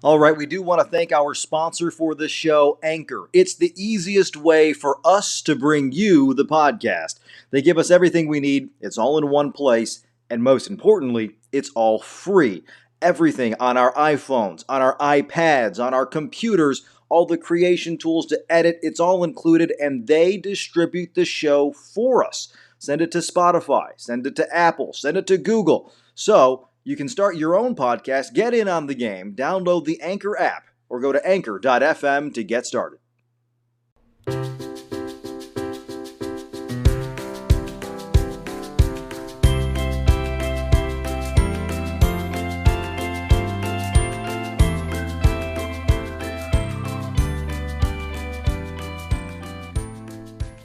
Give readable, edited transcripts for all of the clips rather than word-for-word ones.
All right, we do want to thank our sponsor for this show, Anchor. It's the easiest way for us to bring you the podcast. They give us everything we need, it's all in one place, and most importantly, it's all free. Everything on our iPhones, on our iPads, on our computers, all the creation tools to edit, it's all included, and they distribute the show for us. Send it to Spotify, send it to Apple, send it to Google. So, you can start your own podcast, get in on the game, download the Anchor app, or go to anchor.fm to get started.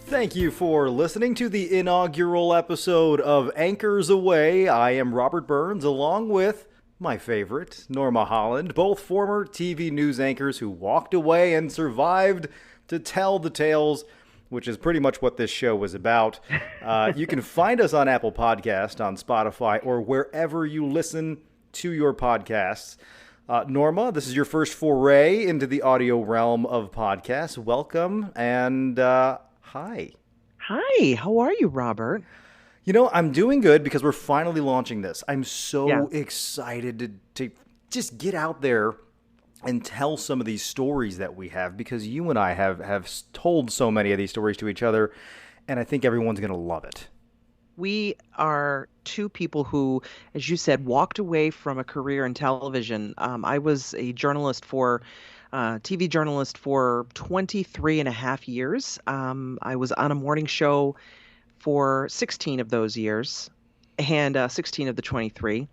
Thank you for listening to the inaugural episode of Anchors Away. I am Robert Burns, along with my favorite, Norma Holland, both former TV news anchors who walked away and survived to tell the tales, which is pretty much what this show was about. You can find us on Apple Podcast, on Spotify, or wherever you listen to your podcasts. Norma, this is your first foray into the audio realm of podcasts. Welcome, and hi. Hi, how are you, Robert? You know, I'm doing good because we're finally launching this. I'm so excited to just get out there and tell some of these stories that we have, because you and I have told so many of these stories to each other, and I think everyone's going to love it. We are two people who, as you said, walked away from a career in television. I was a TV journalist for 23 and a half years. I was on a morning show for 16 of those years, and 16 of the 23.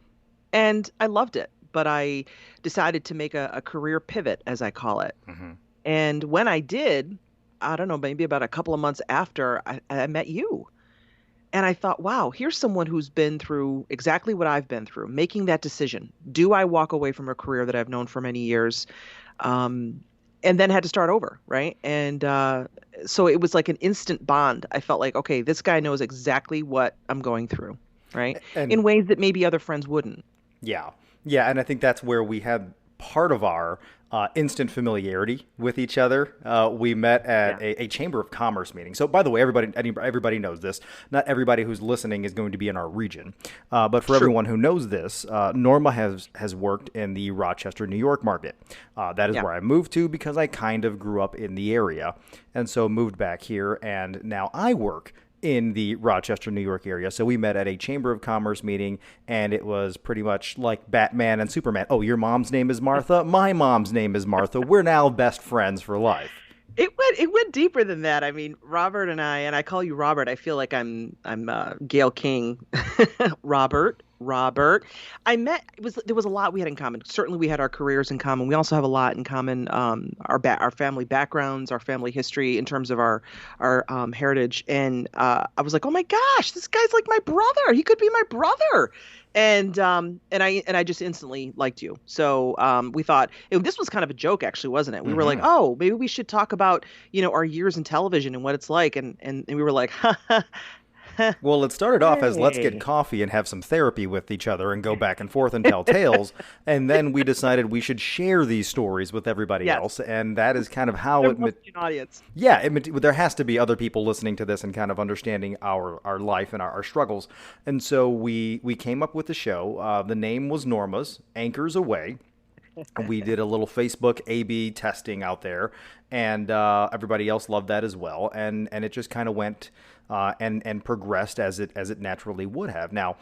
And I loved it, but I decided to make a career pivot, as I call it. Mm-hmm. And when I did, I don't know, maybe about a couple of months after, I met you. And I thought, wow, here's someone who's been through exactly what I've been through, making that decision. Do I walk away from a career that I've known for many years? And then had to start over, right? And so it was like an instant bond. I felt like, okay, this guy knows exactly what I'm going through, right? In ways that maybe other friends wouldn't. Yeah. Yeah, and I think that's where we had part of our instant familiarity with each other. We met at a Chamber of Commerce meeting. So, by the way, everybody knows this. Not everybody who's listening is going to be in our region. But for everyone who knows this, Norma has worked in the Rochester, New York market. That is where I moved to because I kind of grew up in the area. And so moved back here, and now I work in the Rochester, New York area. So we met at a Chamber of Commerce meeting, and it was pretty much like Batman and Superman. Oh, your mom's name is Martha? My mom's name is Martha. We're now best friends for life. It went deeper than that. I mean, Robert and I call you Robert. I feel like I'm Gail King. Robert. There was a lot we had in common. Certainly we had our careers in common. We also have a lot in common, our family backgrounds, our family history in terms of our heritage. And I was like, oh my gosh, this guy's like my brother. He could be my brother. And I just instantly liked you. So we thought this was kind of a joke, actually, wasn't it? We were like, oh, maybe we should talk about, our years in television and what it's like. And we were like, well, it started off as let's get coffee and have some therapy with each other and go back and forth and tell tales. And then we decided we should share these stories with everybody else. And that is kind of how an audience. Yeah, there has to be other people listening to this and kind of understanding our life and our struggles. And so we came up with the show. The name was Norma's, Anchors Away. We did a little Facebook A/B testing out there, and everybody else loved that as well. And it just kind of went and progressed as it naturally would have. Now,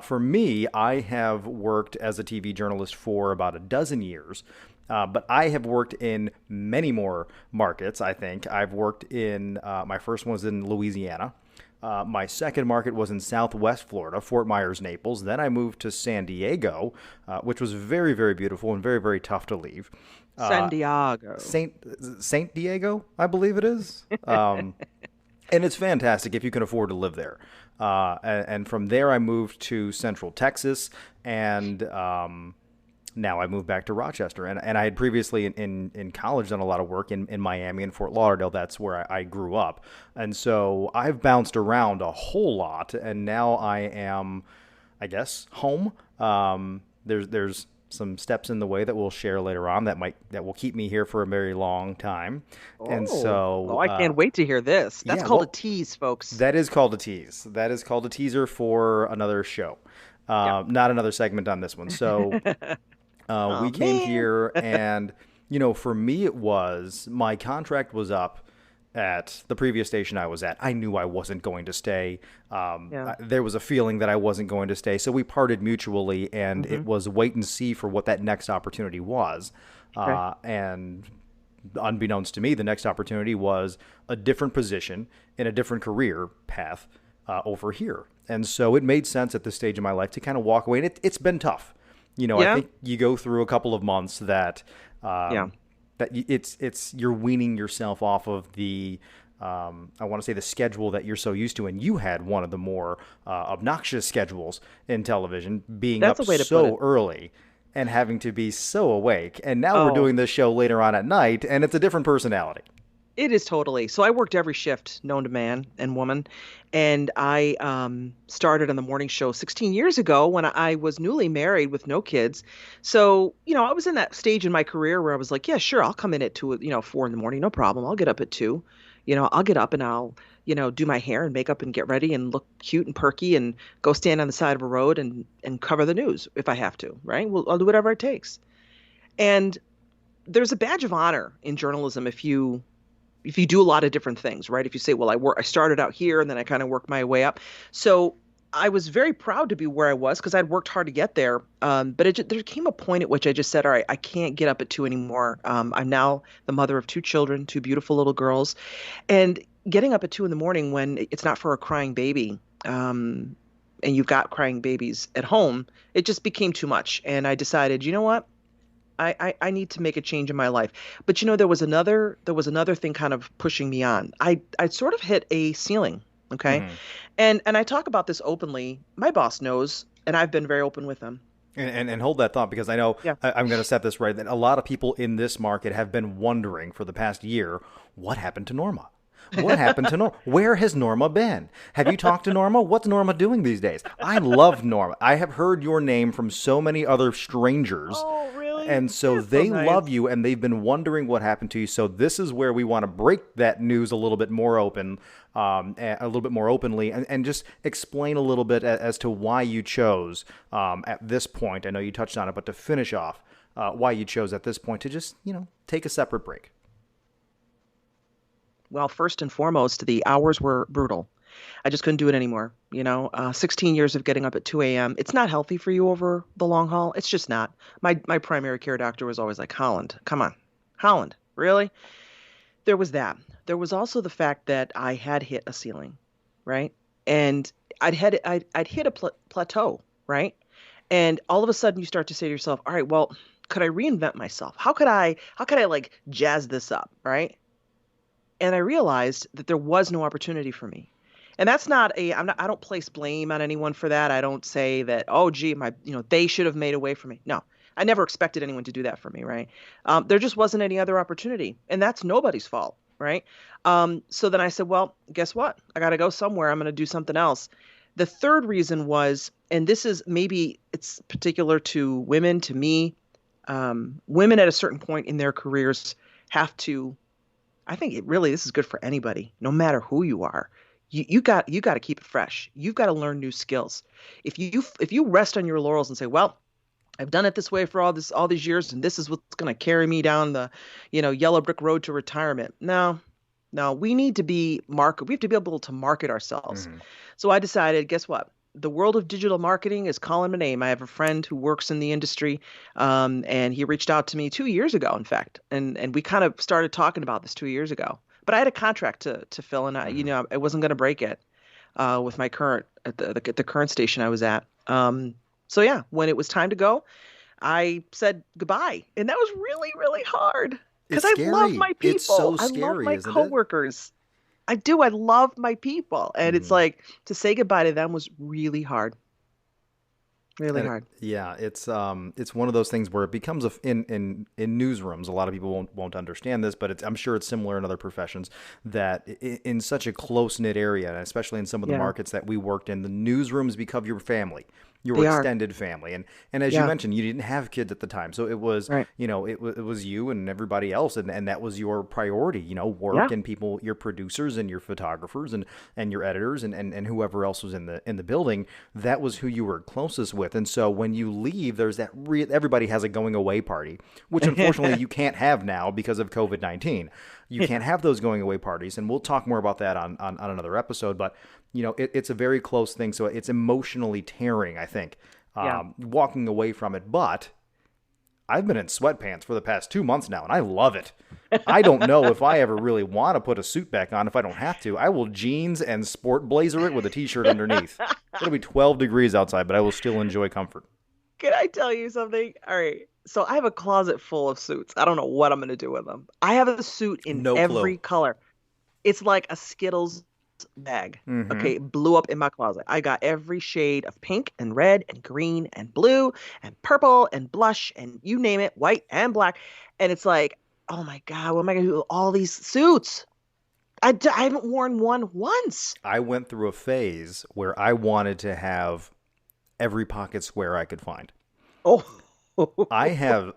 for me, I have worked as a TV journalist for about a dozen years. But I have worked in many more markets, I think. I've worked in, my first one was in Louisiana. My second market was in Southwest Florida, Fort Myers, Naples. Then I moved to San Diego, which was very, very beautiful and very, very tough to leave. San Diego. Saint Diego, I believe it is. And it's fantastic if you can afford to live there. And from there, I moved to Central Texas, and now I moved back to Rochester. And I had previously in college done a lot of work in Miami and Fort Lauderdale. That's where I grew up. And so I've bounced around a whole lot, and now I am, I guess, home. There's some steps in the way that we'll share later on that will keep me here for a very long time. And Oh, so, I can't wait to hear this. That's yeah, called a well, tease, folks. that is called a tease. That is called a teaser for another show, Yep. not another segment on this one. So we Oh came man. here, and for me, it was my contract was up at the previous station I was at. I knew I wasn't going to stay. Yeah. There was a feeling that I wasn't going to stay, so we parted mutually, and it Hmm. was wait and see for what that next opportunity was. Okay. And unbeknownst to me, the next opportunity was a different position in a different career path over here. And so it made sense at this stage of my life to kind of walk away. And it's been tough. I Yeah. think you go through a couple of months that Yeah. it's you're weaning yourself off of the I want to say the schedule that you're so used to, and you had one of the more obnoxious schedules in television, being That's up a way to put so it. early and having to be so awake. And now we're Oh, doing this show later on at night, and it's a different personality. it is totally. So I worked every shift known to man and woman, and I started on the morning show 16 years ago when I was newly married with no kids. So, I was in that stage in my career where I was like, yeah, sure, I'll come in at 2, 4 in the morning, no problem. I'll get up at 2. I'll get up and I'll, do my hair and makeup and get ready and look cute and perky and go stand on the side of a road and cover the news if I have to, right? Well, I'll do whatever it takes. And there's a badge of honor in journalism if you do a lot of different things, right? If you say, well, I started out here and then I kind of worked my way up. So I was very proud to be where I was because I'd worked hard to get there. But there came a point at which I just said, all right, I can't get up at 2 anymore. I'm now the mother of 2 children, 2 beautiful little girls. And getting up at 2 in the morning when it's not for a crying baby, and you've got crying babies at home, it just became too much. And I decided, you know what? I need to make a change in my life. But there was another thing kind of pushing me on. I sort of hit a ceiling. Okay. Mm-hmm. And I talk about this openly. My boss knows, and I've been very open with them. And hold that thought, because I know Yeah. I'm going to set this right, that a lot of people in this market have been wondering for the past year, what happened to Norma? What happened to Norma? Where has Norma been? Have you talked to Norma? What's Norma doing these days? I love Norma. I have heard your name from so many other strangers, Oh, really? and so That's so they love nice. you, and they've been wondering what happened to you. So this is where we want to break that news a little bit more open, a little bit more openly, and just explain a little bit as to why you chose at this point. I know you touched on it, but to finish off, why you chose at this point to just take a separate break. Well, first and foremost, the hours were brutal. I just couldn't do it anymore. 16 years of getting up at 2 a.m. It's not healthy for you over the long haul. It's just not. My primary care doctor was always like, Holland, come on. Holland, really? There was that. There was also the fact that I had hit a ceiling, right? And I'd hit a plateau, right? And all of a sudden you start to say to yourself, all right, well, could I reinvent myself? How could I like jazz this up, right? And I realized that there was no opportunity for me. And that's not a I'm not I don't place blame on anyone for that. I don't say that, oh gee, they should have made a way for me. No. I never expected anyone to do that for me, right? There just wasn't any other opportunity. And that's nobody's fault, right? So then I said, well, guess what? I got to go somewhere. I'm going to do something else. The third reason was, and this is maybe it's particular to women, to me, women at a certain point in their careers have to I think this is good for anybody, no matter who you are. You got to keep it fresh. You've got to learn new skills. If you rest on your laurels and say, "Well, I've done it this way for all these years, and this is what's going to carry me down the, yellow brick road to retirement." No, no, we have to be able to market ourselves. Mm-hmm. So I decided, guess what? The world of digital marketing is calling my name. I have a friend who works in the industry, and he reached out to me 2 years ago, in fact, and we kind of started talking about this 2 years ago. But I had a contract to fill, and Mm-hmm. I wasn't going to break it with my current at the current station I was at. So yeah, when it was time to go, I said goodbye, and that was really, really hard because It's I love scary. my It's people. so I love scary, my isn't it? coworkers. I do. I love my people. And it's Mm-hmm. like to say goodbye to them was really hard. Really And hard. yeah, it's one of those things where it becomes in newsrooms. A lot of people won't understand this, but I'm sure it's similar in other professions that in such a close knit area, and especially in some of the Yeah, markets that we worked in, the newsrooms become your family, your they are. extended family. And as you Yeah, mentioned, you didn't have kids at the time, so it was right. it was you and everybody else, and that was your priority. Work Yeah, and people, your producers and your photographers and your editors and whoever else was in the building. That was who you were closest with. And so when you leave, there's everybody has a going away party, which unfortunately you can't have now because of COVID-19. You yeah, can't have those going away parties, and we'll talk more about that on another episode. But it's a very close thing, so it's emotionally tearing, I think, yeah. walking away from it. But I've been in sweatpants for the past 2 months now, and I love it. I don't know if I ever really want to put a suit back on if I don't have to. I will jeans and sport blazer it with a t-shirt underneath. It'll be 12 degrees outside, but I will still enjoy comfort. Can I tell you something? All right. So I have a closet full of suits. I don't know what I'm going to do with them. I have a suit in No clue. every color. It's like a Skittles bag. Mm-hmm. Okay, it blew up in my closet. I got every shade of pink and red and green and blue and purple and blush and you name it, white and black. And it's like, oh my God, what am I going to do with all these suits? I haven't worn one once. I went through a phase where I wanted to have every pocket square I could find. Oh, I have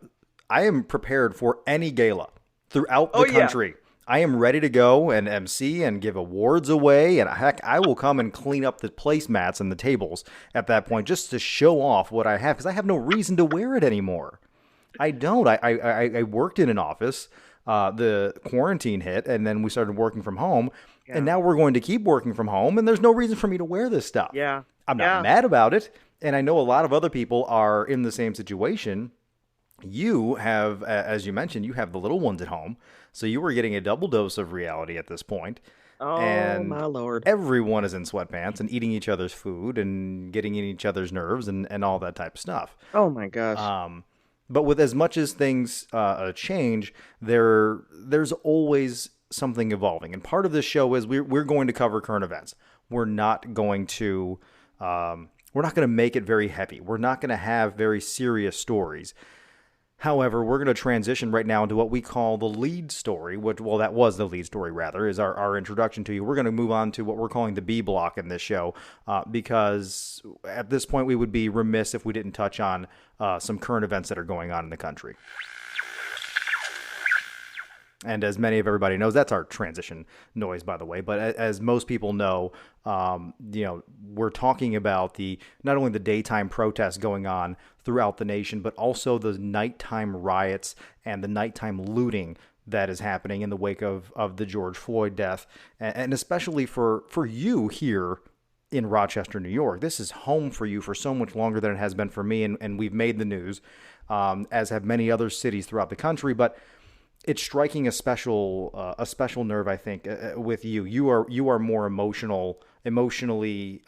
I am prepared for any gala throughout oh the yeah. country. I am ready to go and MC and give awards away, and heck, I will come and clean up the placemats and the tables at that point just to show off what I have because I have no reason to wear it anymore. I don't. I worked in an office. The quarantine hit, and then we started working from home, and Yeah. now we're going to keep working from home, and there's no reason for me to wear this stuff. Yeah. I'm not Yeah. mad about it, and I know a lot of other people are in the same situation. You have, as you mentioned, you have the little ones at home, so you were getting a double dose of reality at this point, Oh and my Lord. everyone is in sweatpants and eating each other's food and getting in each other's nerves and all that type of stuff. Oh my gosh. But with as much as things change, there's always something evolving. And part of this show is we're going to cover current events. We're not going to we're not going to make it very heavy. We're not going to have very serious stories. However, we're going to transition right now into what we call the lead story, which, well, that was the lead story, rather, is our introduction to you. We're going to move on to what we're calling the B block in this show, because at this point we would be remiss if we didn't touch on some current events that are going on in the country. And as many of everybody knows, that's our transition noise, by the way. But as most people know, we're talking about the not only the daytime protests going on throughout the nation, but also the nighttime riots and the nighttime looting that is happening in the wake of the George Floyd death, and especially for you here in Rochester, New York. This is home for you for so much longer than it has been for me, and we've made the news, as have many other cities throughout the country, but it's striking a special nerve, I think, with you. You are more emotionally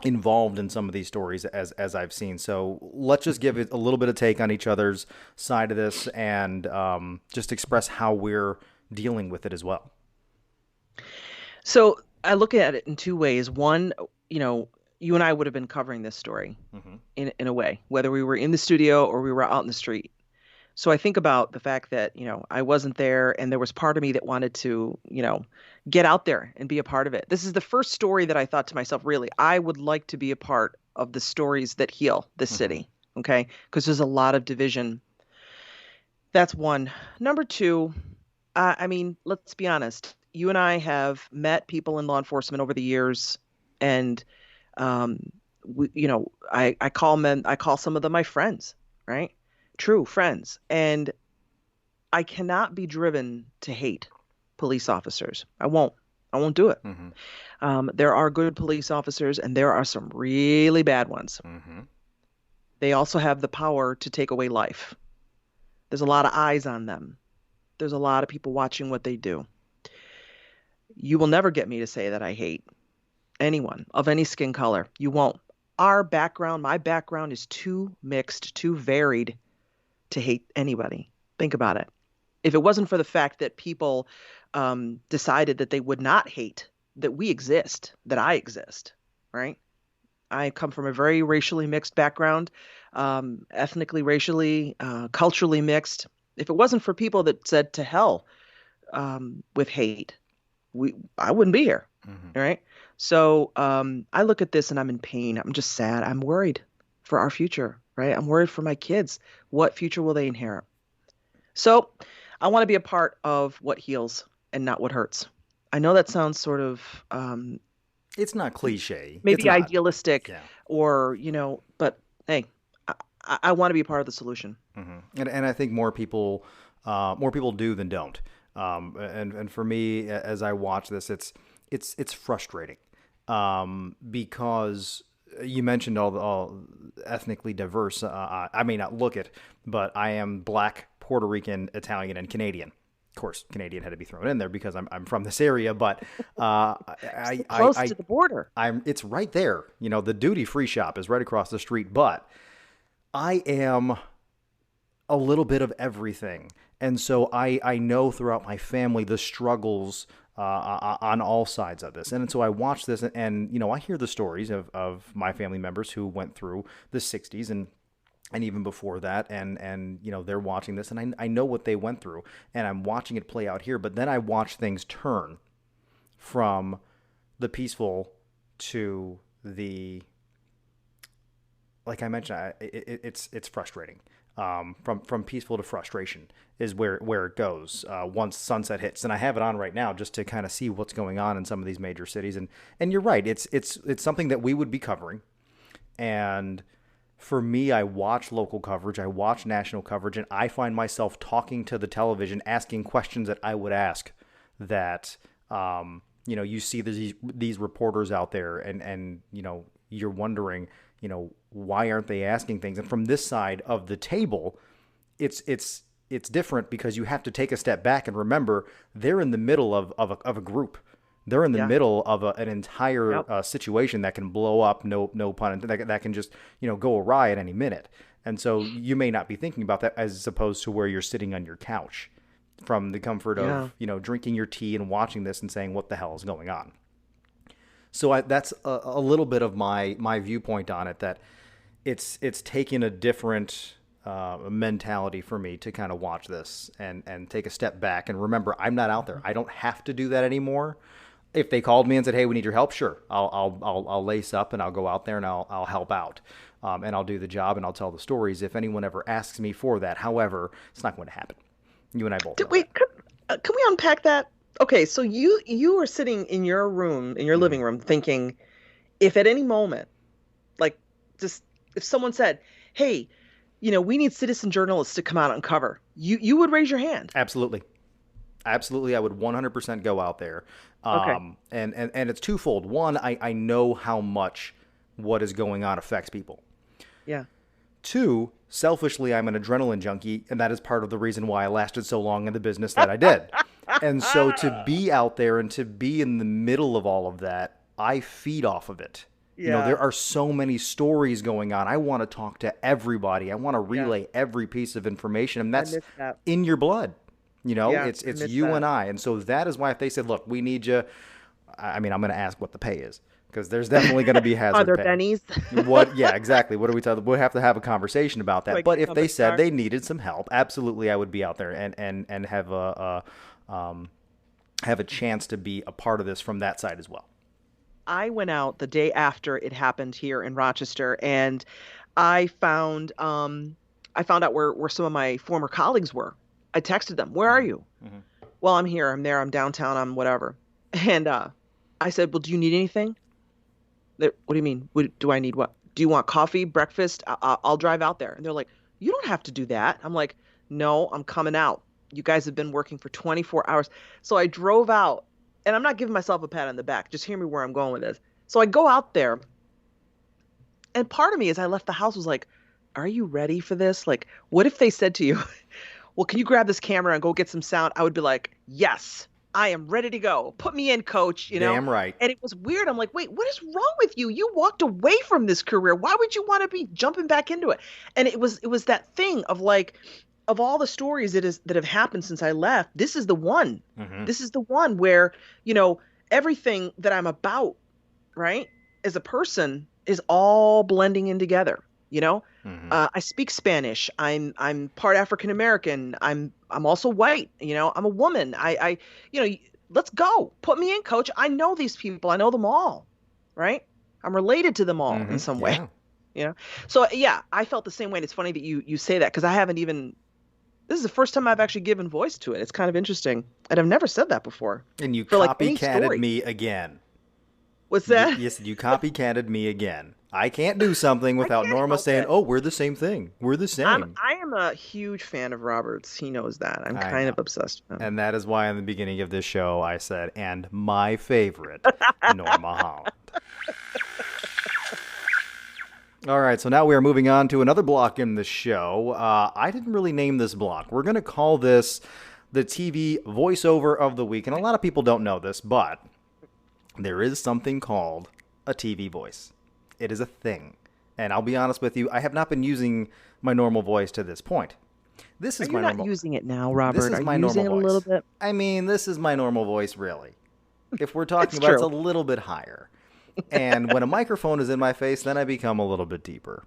involved in some of these stories as I've seen. So let's just give it a little bit of take on each other's side of this and just express how we're dealing with it as well. So I look at it in two ways. One, you and I would have been covering this story Hmm. in a way, whether we were in the studio or we were out in the street. So I think about the fact that, I wasn't there and there was part of me that wanted to, get out there and be a part of it. This is the first story that I thought to myself, really, I would like to be a part of the stories that heal this Hmm. city. Okay. Because there's a lot of division. That's one. Number two, I mean, let's be honest. You and I have met people in law enforcement over the years, and um, I call some of them my friends, right? True friends, and I cannot be driven to hate police officers. I won't. I won't do it. Hmm. There are good police officers, and there are some really bad ones. Hmm. They also have the power to take away life. There's a lot of eyes on them. There's a lot of people watching what they do. You will never get me to say that I hate anyone of any skin color. You won't. Our background, my background is too mixed, too varied to hate anybody. Think about it. If it wasn't for the fact that people decided that they would not hate that we exist, that I exist, right? I come from a very racially mixed background, ethnically, racially, culturally mixed. If it wasn't for people that said to hell with hate, I wouldn't be here. Hmm. All right. So I look at this and I'm in pain. I'm just sad. I'm worried for our future, right? I'm worried for my kids. What future will they inherit? So I want to be a part of what heals and not what hurts. I know that sounds sort of It's not cliche. It's maybe not. idealistic Yeah. or, but hey, I want to be part of the solution. Hmm. And I think more people do than don't. And for me, as I watch this, it's frustrating, because you mentioned all ethnically diverse. I may not look it, but I am black, Puerto Rican, Italian, and Canadian. Of course, Canadian had to be thrown in there because I'm from this area, but So close to the border. it's right there. The duty free shop is right across the street, but I am a little bit of everything. And so I know throughout my family the struggles on all sides of this. And so I watch this and I hear the stories of my family members who went through the 60s and even before that. And they're watching this and I know what they went through. And I'm watching it play out here. But then I watch things turn from the peaceful to the, like I mentioned, it's frustrating. From peaceful to frustration is where it goes once sunset hits, and I have it on right now just to kind of see what's going on in some of these major cities. And you're right, it's something that we would be covering. And for me, I watch local coverage, I watch national coverage, and I find myself talking to the television, asking questions that I would ask. That you see these reporters out there, and you're wondering, why aren't they asking things? And from this side of the table, it's different because you have to take a step back and remember they're in the middle of a group. They're in the Yeah. middle of an entire Yep. Situation that can blow up. No pun intended. That can just go awry at any minute. And so you may not be thinking about that as opposed to where you're sitting on your couch, from the comfort Yeah. of drinking your tea and watching this and saying what the hell is going on. So that's a little bit of my viewpoint on it. That it's taken a different mentality for me to kind of watch this and take a step back and remember I'm not out there. I don't have to do that anymore. If they called me and said, "Hey, we need your help," sure, I'll lace up and I'll go out there and I'll help out, and I'll do the job and I'll tell the stories if anyone ever asks me for that. However, it's not going to happen. You and I both know that. Wait, can we unpack that? Okay, so you were sitting in your room, in your Hmm. living room, thinking if at any moment, like just if someone said, "Hey, we need citizen journalists to come out and cover," you would raise your hand. Absolutely. Absolutely, I would 100% go out there. Okay. And it's twofold. One, I know how much what is going on affects people. Yeah. Two, selfishly, I'm an adrenaline junkie, and that is part of the reason why I lasted so long in the business that I did. And so to be out there and to be in the middle of all of that, I feed off of it. Yeah. There are so many stories going on. I want to talk to everybody. I want to Yeah. relay every piece of information, and I that's miss that. in your blood. Yeah, I It's miss you that. and I. And so that is why if they said, "Look, we need you," I mean, I'm going to ask what the pay is because there's definitely going to be Are hazard there pay. bennies? What? Yeah, exactly. What do we tell them? We'll have to have a conversation about So I that. can But if come they back said car? they needed some help, absolutely, I would be out there and have a chance to be a part of this from that side as well. I went out the day after it happened here in Rochester, and I found I found out where some of my former colleagues were. I texted them, "Where are Hmm. you?" Hmm. "Well, I'm here. I'm there. I'm downtown. I'm whatever." And I said, "Well, do you need anything?" "What do you mean? Do I need what? Do you want coffee, breakfast? I'll drive out there." And they're like, "You don't have to do that." I'm like, "No, I'm coming out. You guys have been working for 24 hours." So I drove out, and I'm not giving myself a pat on the back. Just hear me where I'm going with this. So I go out there, and part of me as I left the house was like, "Are you ready for this? Like, what if they said to you, well, can you grab this camera and go get some sound?" I would be like, "Yes, I am ready to go. Put me in, coach." Damn right. And it was weird. I'm like, "Wait, what is wrong with you? You walked away from this career. Why would you want to be jumping back into it?" And it was that thing of like, of all the stories that have happened since I left, this is the one. Hmm. This is the one where, you know, everything that I'm about, right? As a person. is all blending in together. You know, Hmm. I speak Spanish. I'm part African American. I'm also white. You know, I'm a woman. You know, let's go. Put me in, coach. I know these people. I know them all, right? I'm related to them all in Hmm. some way. Yeah. You know, so yeah, I felt the same way. And it's funny that you say that because I haven't even. This is the first time I've actually given voice to it. It's kind of interesting, and I've never said that before And you for like any copycatted story. me again. What's You, that? yes, you copycatted me again. I can't do something I without can't Norma help saying, it. "Oh, we're the same thing. We're the same." I am a huge fan of Roberts. He knows that. I'm I kind know. of obsessed with him. And that is why in the beginning of this show I said, and my favorite, Norma Holland. All right, so now we are moving on to another block in the show. I didn't really name this block. We're going to call this the TV voiceover of the week. And a lot of people don't know this, but there is something called a TV voice. It is a thing. And I'll be honest with you, I have not been using my normal voice to this point. This Are is you my not normal using it now, This Robert? is Are my you normal using it a little voice. bit? I mean, this is my normal voice really. If we're talking It's about it's a true. little bit higher. And when a microphone is in my face, then I become a little bit deeper.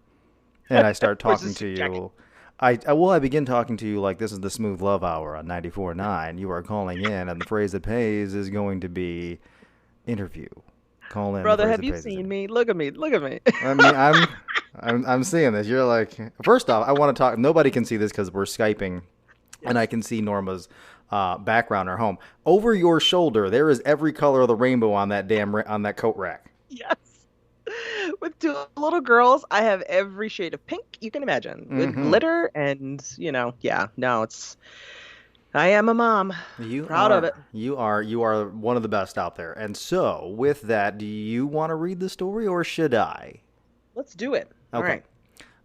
And I start Was talking just to checking. you. I begin talking to you like this is the Smooth Love Hour on 94.9. You are calling in, and the phrase that pays is going to be interview. Call in, the Brother, phrase have that you pays is seen interview. me? Look at me. Look at me. I mean, I'm seeing this. You're like, first off, I want to talk. Nobody can see this because we're Skyping, and I Yes. can see Norma's background, her home. Over your shoulder, there is every color of the rainbow on that on that coat rack. Yes. With two little girls, I have every shade of pink you can imagine with Mm-hmm. glitter and, yeah, no, I am a mom. Proud of it. You are one of the best out there. And so, with that, do you want to read the story or should I? Let's do it. All Okay.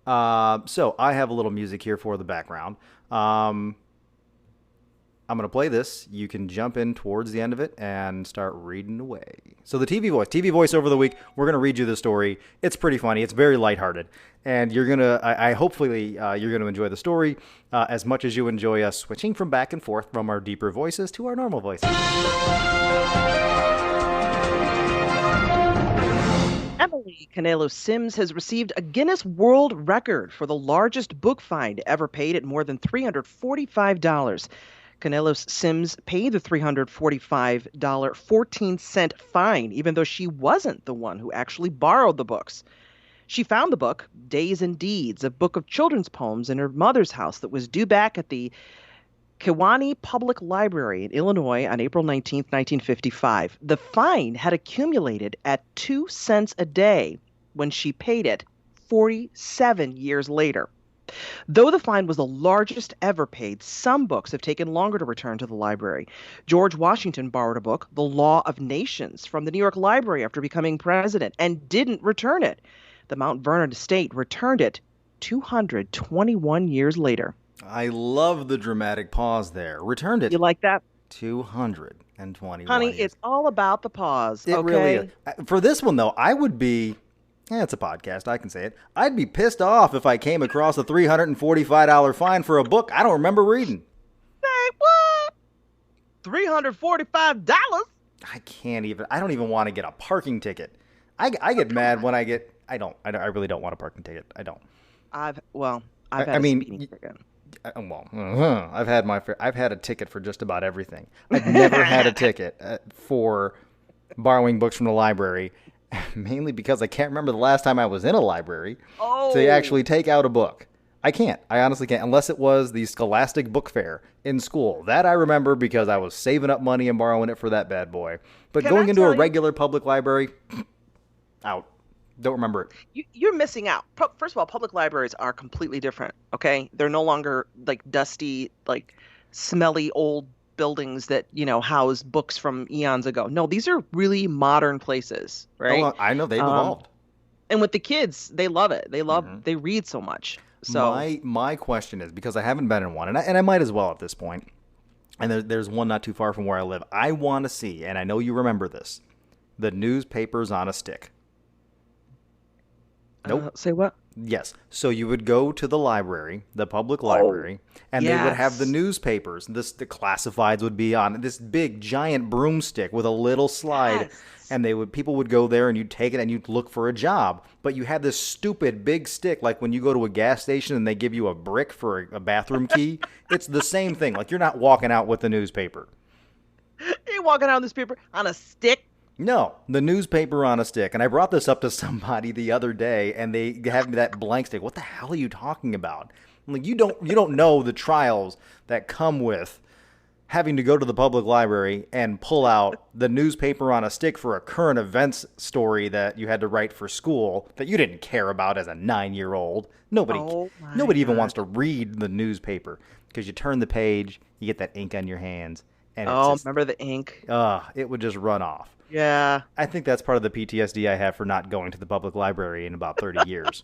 right. So I have a little music here for the background. Um, I'm going to play this. You can jump in towards the end of it and start reading away. So the TV voice over the week. We're going to read you the story. It's pretty funny. It's very lighthearted, and you're gonna. I hopefully you're going to enjoy the story as much as you enjoy us switching from back and forth from our deeper voices to our normal voices. Emily Canelo Sims has received a Guinness World Record for the largest book find ever paid at more than $345. Canelo Sims paid the $345 14-cent fine, even though she wasn't the one who actually borrowed the books. She found the book, Days and Deeds, a book of children's poems, in her mother's house that was due back at the Kewanee Public Library in Illinois on April 19th, 1955. The fine had accumulated at 2 cents a day when she paid it 47 years later. Though the fine was the largest ever paid, some books have taken longer to return to the library. George Washington borrowed a book, The Law of Nations, from the New York Library after becoming president and didn't return it. The Mount Vernon estate returned it 221 years later. I love the dramatic pause there. Returned You it like that? 221 Honey, years. it's all about the pause, It really is. okay? For this one though, I would be. Yeah, it's a podcast. I can say it. I'd be pissed off if I came across a $345 fine for a book I don't remember reading. Hey, what? $345? I can't even. I don't even want to get a parking ticket. I get Come mad on. when I get. I don't. I really don't want a parking ticket. I don't. I've I had a speeding mean, ticket. I've had my. I've had a ticket for just about everything. I've never had a ticket for borrowing books from the library, mainly because I can't remember the last time I was in a library to Oh, actually take out a book. I can't. I honestly can't, unless it was the Scholastic Book Fair in school. That I remember because I was saving up money and borrowing it for that bad boy. But can I going into a tell you? regular public library, out. Don't remember it. You're missing out. First of all, public libraries are completely different, okay? They're no longer like dusty, like smelly old buildings that, house books from eons ago. No, these are really modern places, Oh, right? I know they've Um, evolved. and with the kids, they love it. Hmm. They read so much. So, My question is because I haven't been in one, and I might as well at this point. And there's one not too far from where I live. I want to see, and I know you remember this, the newspapers on a stick. Nope. Say what? Yes. So you would go to the library, the public Oh, library, and they would have the yes. newspapers. The classifieds would be on this big giant broomstick with a little slide, Yes. and people would go there and you'd take it and you'd look for a job. But you had this stupid big stick, like when you go to a gas station and they give you a brick for a bathroom key. It's the same thing. Like you're not walking out with the newspaper. You walking around this paper on a stick? No, the newspaper on a stick. And I brought this up to somebody the other day, and they had me that blank stick. What the hell are you talking about? I'm like, you don't know the trials that come with having to go to the public library and pull out the newspaper on a stick for a current events story that you had to write for school that you didn't care about as a 9-year-old. Oh my Nobody even God. wants to read the newspaper because you turn the page, you get that ink on your hands, and it's Oh, just, remember the ink? it would just run off. Yeah. I think that's part of the PTSD I have for not going to the public library in about 30 years.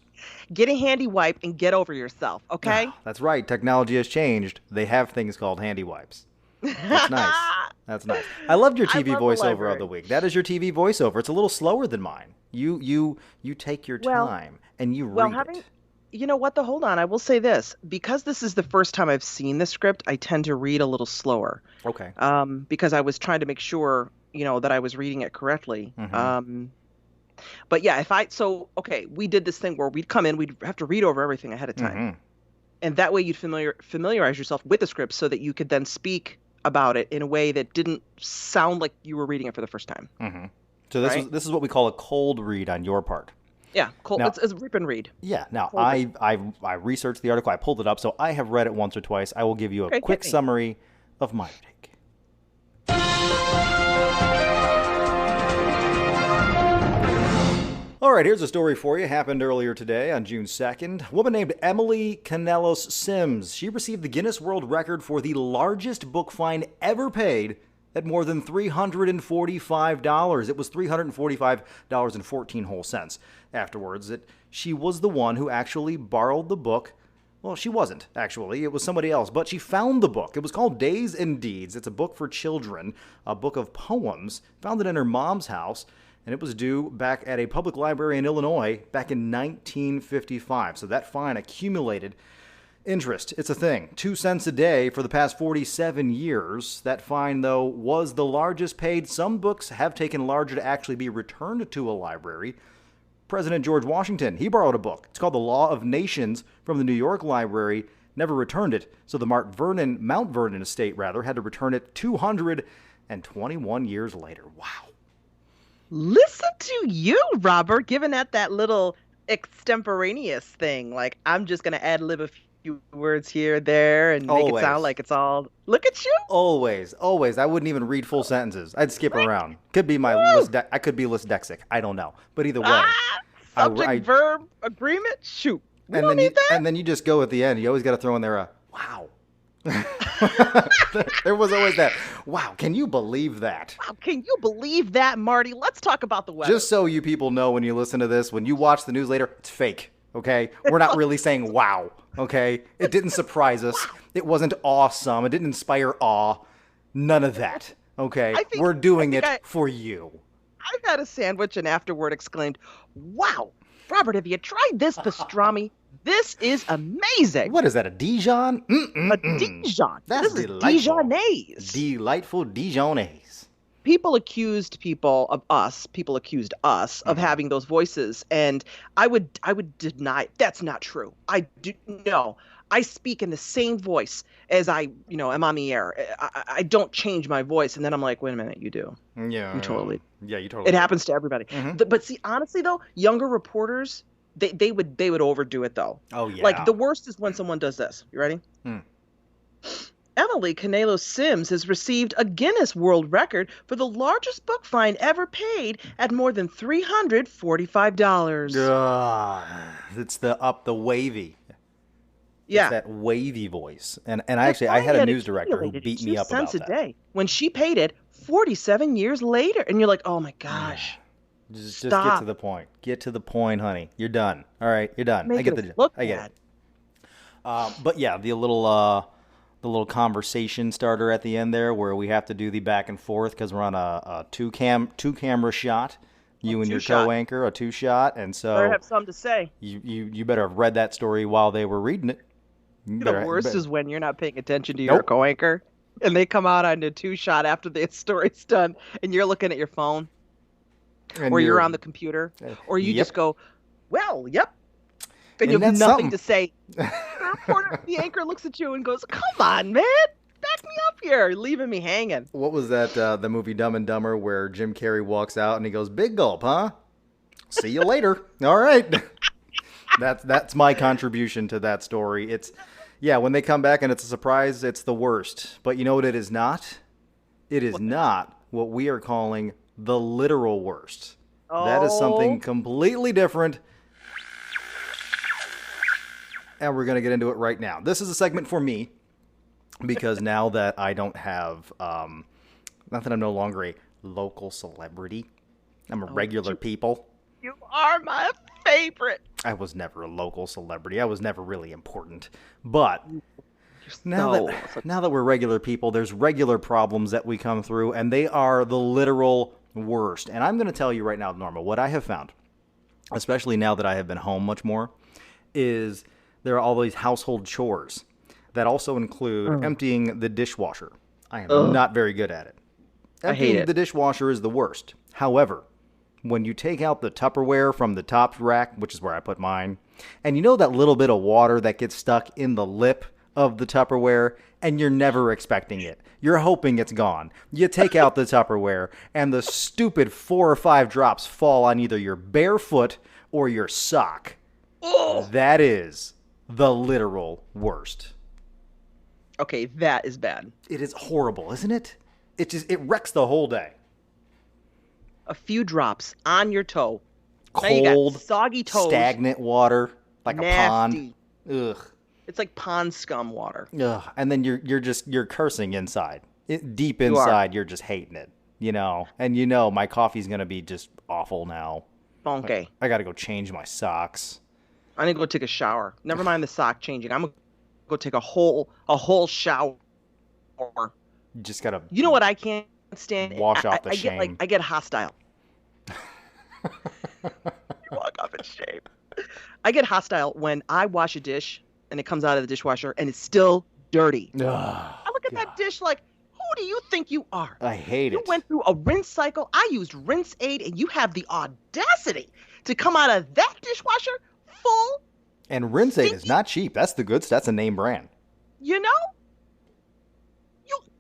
Get a handy wipe and get over yourself, okay? That's right. Technology has changed. They have things called handy wipes. That's nice. That's nice. I loved your I TV love the voiceover of library. the week. That is your TV voiceover. It's a little slower than mine. You take your Well, time and you well, read having, it. you know what, though, hold on. I will say this. Because this is the first time I've seen the script, I tend to read a little slower. Okay. Because I was trying to make sure, that I was reading it correctly. Mm-hmm. But yeah, so, okay, we did this thing where we'd come in, we'd have to read over everything ahead of time. Mm-hmm. And that way you'd familiarize yourself with the script so that you could then speak about it in a way that didn't sound like you were reading it for the first time. Mm-hmm. So Right? this is what we call a cold read on your part. Yeah, cool. Now, It's rip and read. yeah. Now Cold read. I researched the article. I pulled it up, so I have read it once or twice. I will give you a Okay, quick hit me. summary of my take. All right, here's a story for you. Happened earlier today on June 2nd. A woman named Emily Canelos Sims. She received the Guinness World Record for the largest book fine ever paid at more than $345. It was $345.14 whole cents. Afterwards, she was the one who actually borrowed the book. Well, she wasn't, actually. It was somebody else. But she found the book. It was called Days and Deeds. It's a book for children, a book of poems. Found it in her mom's house, and it was due back at a public library in Illinois back in 1955. So that fine accumulated interest. It's a thing. 2 cents a day for the past 47 years. That fine, though, was the largest paid. Some books have taken larger to actually be returned to a library. President George Washington, he borrowed a book. It's called The Law of Nations from the New York Library, never returned it. So the Mount Vernon estate, had to return it 221 years later. Wow. Listen to you, Robert, giving that little extemporaneous thing. Like, I'm just going to ad lib a few words here, there, and make it sound Always. like it's all. Look at you. Always, always. I wouldn't even read full sentences. I'd skip Right? around. Could be my Woo! I could be dyslexic. I don't know. But either way, Ah, I, subject, I verb, agreement. Shoot. We and don't then you need that. and then you just go at the end. You always got to throw in there a wow. There was always that. Wow, can you believe that? Wow, can you believe that, Marty? Let's talk about the weather. Just so you people know when you listen to this, when you watch the news later, it's fake. Okay? We're not really saying wow. Okay? It didn't surprise us. It wasn't awesome. It didn't inspire awe. None of that. Okay? We're doing it for you. I had a sandwich and afterward exclaimed, "Wow, Robert, have you tried this pastrami? This is amazing." What is that, a Dijon? A Dijon. That's This is delightful. Dijonnaise. Delightful Dijonnaise. People accused us of having those voices, and I would deny that's not true. I do no. I speak in the same voice as I, am on the air. I don't change my voice, and then I'm like, wait a minute, you do. Yeah. You totally. Yeah, you totally. It happens to everybody. Mhm. But see, honestly though, younger reporters, they would overdo it though. Oh, yeah. Like the worst is when someone does this. You ready? Hmm. Emily Canelos Sims has received a Guinness World Record for the largest book fine ever paid at more than $345. It's the wavy. Yeah. It's that wavy voice. And I had a news director who beat me up about cents a that. day when she paid it 47 years later. And you're like, oh my gosh. Just get Stop. to the point. Get to the point, honey. You're done. All right, you're done. I Make get it the look I get bad. it. But yeah, the little conversation starter at the end there, where we have to do the back and forth because we're on a two camera shot. You and Two your shot. co-anchor, a two-shot, and Better so have something to say. you better have read that story while they were reading it. You The better, worst is when you're not paying attention to your nope. co-anchor and they come out on a two shot after the story's done and you're looking at your phone And or you're you're, on the computer or you just yep. go, well, yep. And you Isn't have that nothing something? to say. The reporter, the anchor looks at you and goes, come on, man. Back me up here. You're leaving me hanging. What was that? The movie Dumb and Dumber, where Jim Carrey walks out and he goes, "Big gulp, huh? See you later." All right. That's my contribution to that story. It's yeah, when they come back and it's a surprise, it's the worst. But you know what it is not? It is not what we are calling the literal worst. That is something Oh, completely different. And we're going to get into it right now. This is a segment for me because now that I don't have, not that I'm no longer a local celebrity, I'm a oh, regular people. you are my favorite. I was never a local celebrity. I was never really important. But You're now so that now that we're regular people, there's regular problems that we come through, and they are the literal worst. And I'm going to tell you right now, Norma, what I have found, especially now that I have been home much more, is there are all these household chores that also include Mm. emptying the dishwasher. I am Ugh, not very good at it. I hate Emptying it. the dishwasher is the worst. However, when you take out the Tupperware from the top rack, which is where I put mine, and you know that little bit of water that gets stuck in the lip of the Tupperware, and you're never expecting it. You're hoping it's gone. You take out the Tupperware, and the stupid 4 or 5 drops fall on either your bare foot or your sock. Oh, That is the literal worst. okay, that is bad. It is horrible, isn't it? It wrecks the whole day. A few drops on your toe. Now you got Cold, soggy toes, stagnant water like a pond. nasty. Ugh. It's like pond scum water. Ugh. And then you're cursing inside. Deep You are inside, you're just hating it. And my coffee's gonna be just awful now. funky. I gotta go change my socks. I need to go take a shower. Never mind the sock changing. I'm gonna go take a whole shower. You just gotta You know what I can't stand? wash off the shame. I get hostile. You walk off in shame. I get hostile when I wash a dish and it comes out of the dishwasher and it's still dirty. Ugh, I look at God. that dish like, who do you think you are? I hate You it. went through a rinse cycle. I used Rinse Aid, and you have the audacity to come out of that dishwasher full. And Rinse Aid is Stinky. not cheap. That's the goods. That's a name brand. You know,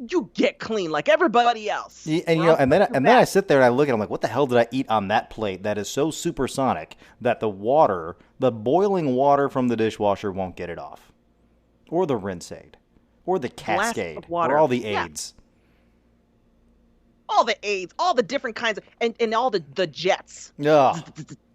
you get clean like everybody else. And Or else and then you're and then I back. sit there and I look at it, I'm like, what the hell did I eat on that plate that is so supersonic that the boiling water from the dishwasher won't get it off, or the Rinse Aid, or the Glass Cascade, of water. or all the Yeah, aids. all the aids, all the different kinds of, and all the jets. Ugh,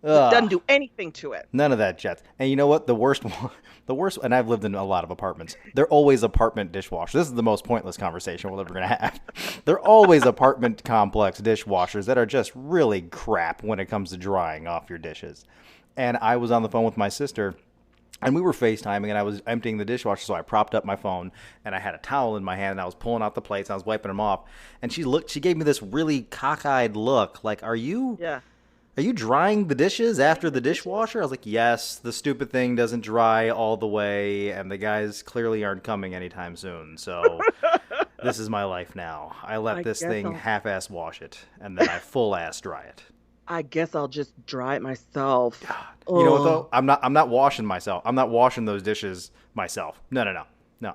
Doesn't ugh. do anything to it. None of that jets. And you know what? The worst one, the worst, and I've lived in a lot of apartments. They're always apartment dishwashers. This is the most pointless conversation we're ever going to have. They're always apartment complex dishwashers that are just really crap when it comes to drying off your dishes. And I was on the phone with my sister, and we were FaceTiming, and I was emptying the dishwasher, so I propped up my phone, and I had a towel in my hand, and I was pulling out the plates, and I was wiping them off. And she gave me this really cockeyed look, like, Yeah. are you drying the dishes after the dishwasher? I was like, yes, the stupid thing doesn't dry all the way, and the guys clearly aren't coming anytime soon. So this is my life now. I let I this guess thing half-ass wash it, and then I full-ass dry it. I guess I'll just dry it myself. You know what Oh, though? I'm not washing myself. I'm not washing those dishes myself. No, no, no. No, no.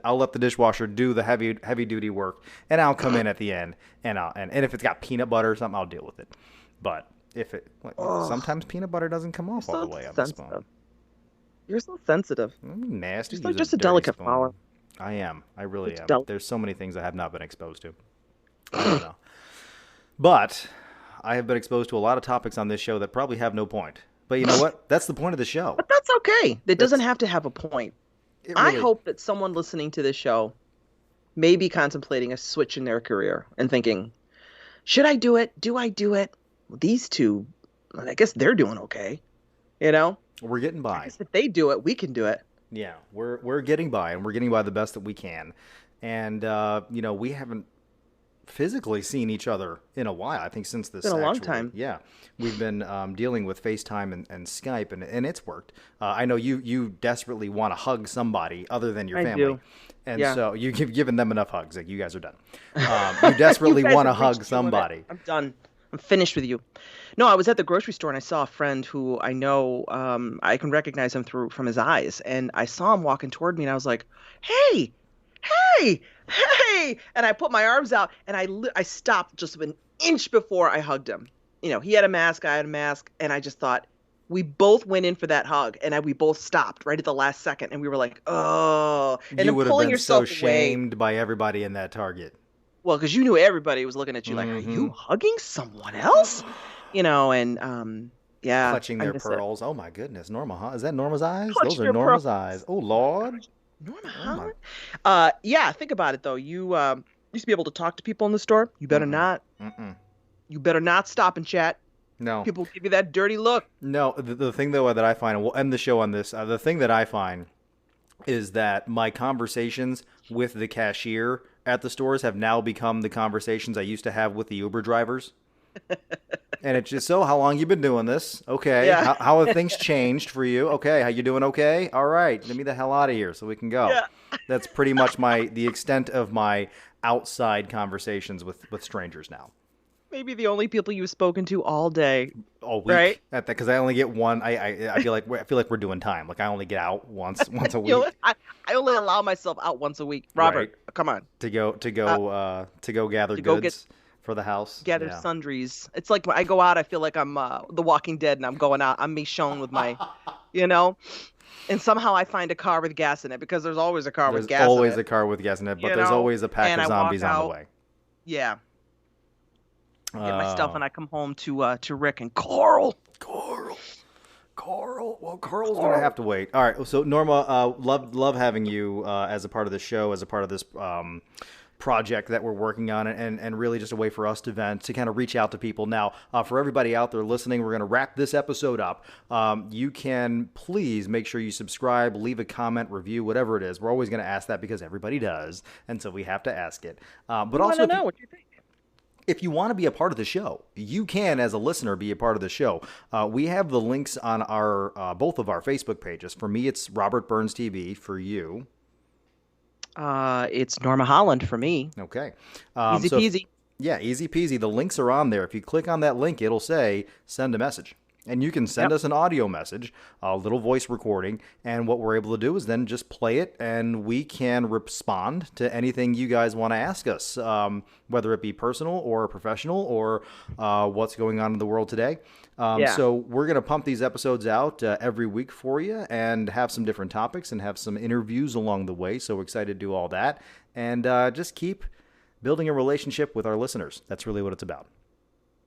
I'll let the dishwasher do the heavy duty work, and I'll come in at the end, and if it's got peanut butter or something, I'll deal with it. But if it Oh, sometimes peanut butter doesn't come you're off all the so way on the spoon. sensitive. You're so sensitive. Nasty. Just Use like a just a dirty delicate spoon. flower. I am. I really It's am. delicate. There's so many things I have not been exposed to. I don't know. But I have been exposed to a lot of topics on this show that probably have no point. But you know what? That's the point of the show. But that's okay. It doesn't That's have to have a point. it. I Really. hope that someone listening to this show may be contemplating a switch in their career and thinking, should I do it? Do I do it? Well, these two, I guess they're doing okay. You know? We're getting I by. guess if they do it, we can do it. Yeah, we're getting by, and we're getting by the best that we can. And we haven't physically seen each other in a while. I think since this Been a long actually, time. yeah, we've been dealing with FaceTime and Skype, and it's worked. I know you desperately want to hug somebody other than your I family, do. and Yeah. so you've given them enough hugs. Like, you guys are done. You You desperately guys want to have hug reached your limit. somebody. I'm done. I'm finished with you. No, I was at the grocery store and I saw a friend who I know, I can recognize him from his eyes, and I saw him walking toward me, and I was like, "Hey, hey, hey!" And I put my arms out, and I stopped just an inch before I hugged him. He had a mask, I had a mask, and I just thought we both went in for that hug, and we both stopped right at the last second, and we were like, "Oh!" And You then would have pulling been so yourself away. shamed by everybody in that Target. Well, because you knew everybody was looking at you like, "Are Mm-hmm. you hugging someone else?" And yeah, Clutching I their miss it. pearls. Oh my goodness, Norma, huh? Is that Norma's eyes? Those Clutch are your Norma's pearls. eyes. Oh Oh my Lord. gosh, Norma Oh my. Holland. Yeah, think about it though. You used to be able to talk to people in the store. You better Mm-mm. not. Mm-mm. You better not stop and chat. No. People give you that dirty look. No. The thing though that I find, and we'll end the show on this. The thing that I find is that my conversations with the cashier at the stores have now become the conversations I used to have with the Uber drivers. And it's just, so how long you been doing this? Okay. Yeah, How have things changed for you? Okay. How you doing? Okay. All right. Get me the hell out of here so we can go. yeah. That's pretty much the extent of my outside conversations with strangers now. Maybe the only people you've spoken to all day, All right? week at that, because I only get one. I feel like we're doing time. Like, I only get out once a You know, week. I only allow myself out once a week. Right. Robert, come on. Uh, To go gather to go get goods for the house. gather Yeah. sundries. It's like when I go out, I feel like I'm The Walking Dead, and I'm going out. I'm Michonne with my, you know, and somehow I find a car with gas in it because there's always a car with There's gas in always it, a car with gas in it, but you there's know. always a pack And of I walk zombies on the out. way. Yeah, I get my stuff, Uh, and I come home to Rick and Coral. Coral. Carl. Well, Carl's gonna Coral. have to wait. All right. So Norma, love having you as a part of the show, as a part of this project that we're working on, and really just a way for us to vent, to kind of reach out to people. Now, for everybody out there listening, we're gonna wrap this episode up. You can please make sure you subscribe, leave a comment, review, whatever it is. We're always gonna ask that because everybody does, and so we have to ask it. But We want also, to know what you think. if you want to be a part of the show, you can, as a listener, be a part of the show. We have the links on our both of our Facebook pages. For me, it's Robert Burns TV. For you, It's Norma Holland for me. okay. Easy peasy. Yeah, easy peasy. The links are on there. If you click on that link, it'll say send a message. And you can send Yep. us an audio message, a little voice recording, and what we're able to do is then just play it, and we can respond to anything you guys want to ask us, whether it be personal or professional or what's going on in the world today. Yeah. So we're going to pump these episodes out every week for you and have some different topics and have some interviews along the way. So we're excited to do all that and just keep building a relationship with our listeners. That's really what it's about.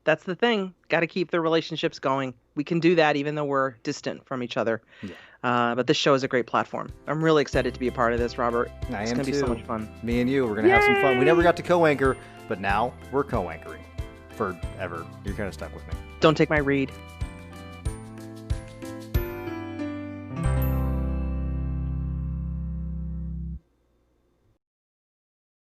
That's the thing. Got to keep the relationships going. We can do that even though we're distant from each other. Yeah. But this show is a great platform. I'm really excited to be a part of this, Robert. I It's am going to be so too. much fun. Me and you, we're going to have some fun. We never got to co-anchor, but now we're co-anchoring forever. You're kind of stuck with me. Don't take my read.